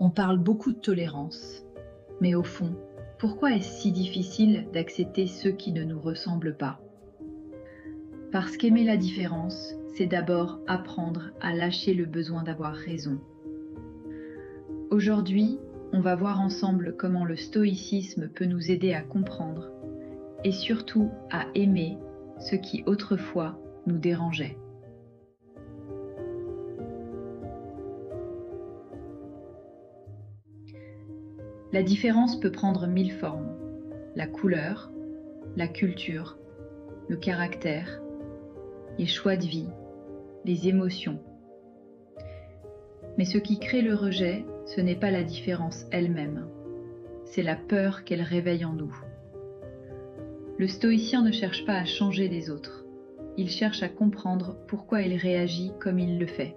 On parle beaucoup de tolérance, mais au fond, pourquoi est-ce si difficile d'accepter ceux qui ne nous ressemblent pas? Parce qu'aimer la différence, c'est d'abord apprendre à lâcher le besoin d'avoir raison. Aujourd'hui, on va voir ensemble comment le stoïcisme peut nous aider à comprendre et surtout à aimer ce qui autrefois nous dérangeait. La différence peut prendre 1000 formes. La couleur, la culture, le caractère, les choix de vie, les émotions. Mais ce qui crée le rejet, ce n'est pas la différence elle-même, c'est la peur qu'elle réveille en nous. Le stoïcien ne cherche pas à changer les autres, il cherche à comprendre pourquoi il réagit comme il le fait.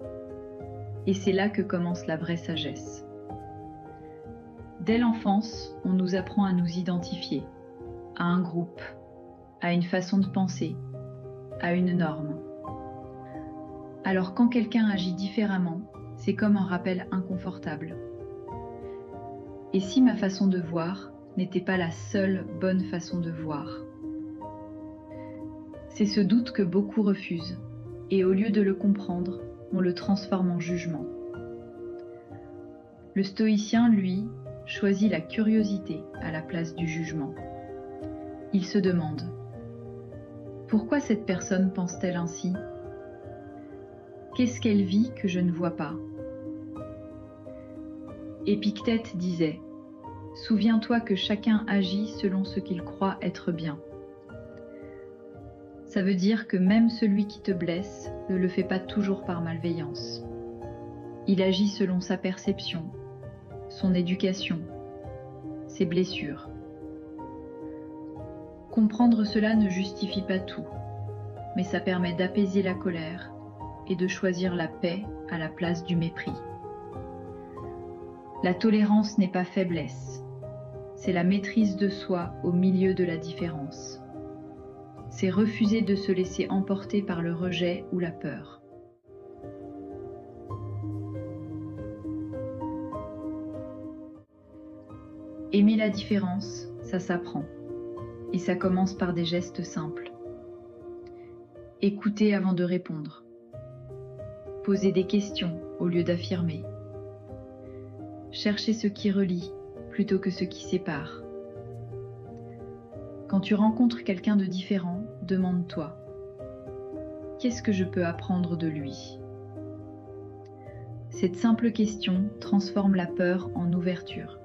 Et c'est là que commence la vraie sagesse. Dès l'enfance, on nous apprend à nous identifier, à un groupe, à une façon de penser, à une norme. Alors quand quelqu'un agit différemment, c'est comme un rappel inconfortable. Et si ma façon de voir n'était pas la seule bonne façon de voir? C'est ce doute que beaucoup refusent, et au lieu de le comprendre, on le transforme en jugement. Le stoïcien, lui, choisit la curiosité à la place du jugement. Il se demande: pourquoi cette personne pense-t-elle ainsi? Qu'est-ce qu'elle vit que je ne vois pas? Épictète disait: souviens-toi que chacun agit selon ce qu'il croit être bien. Ça veut dire que même celui qui te blesse ne le fait pas toujours par malveillance. Il agit selon sa perception, son éducation, ses blessures. Comprendre cela ne justifie pas tout, mais ça permet d'apaiser la colère et de choisir la paix à la place du mépris. La tolérance n'est pas faiblesse, c'est la maîtrise de soi au milieu de la différence. C'est refuser de se laisser emporter par le rejet ou la peur. Aimer la différence, ça s'apprend. Et ça commence par des gestes simples. Écouter avant de répondre. Poser des questions au lieu d'affirmer. Chercher ce qui relie plutôt que ce qui sépare. Quand tu rencontres quelqu'un de différent, demande-toi: qu'est-ce que je peux apprendre de lui? Cette simple question transforme la peur en ouverture.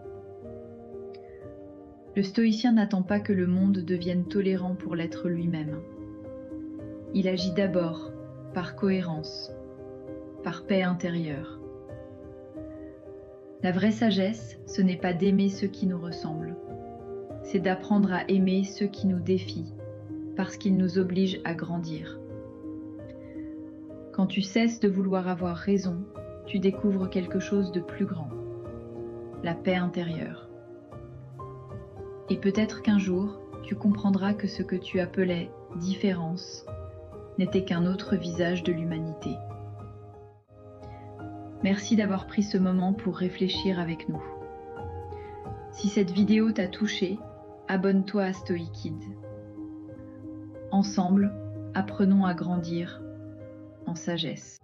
Le stoïcien n'attend pas que le monde devienne tolérant pour l'être lui-même. Il agit d'abord par cohérence, par paix intérieure. La vraie sagesse, ce n'est pas d'aimer ceux qui nous ressemblent, c'est d'apprendre à aimer ceux qui nous défient, parce qu'ils nous obligent à grandir. Quand tu cesses de vouloir avoir raison, tu découvres quelque chose de plus grand, la paix intérieure. Et peut-être qu'un jour, tu comprendras que ce que tu appelais différence n'était qu'un autre visage de l'humanité. Merci d'avoir pris ce moment pour réfléchir avec nous. Si cette vidéo t'a touché, abonne-toi à StoiKid. Ensemble, apprenons à grandir en sagesse.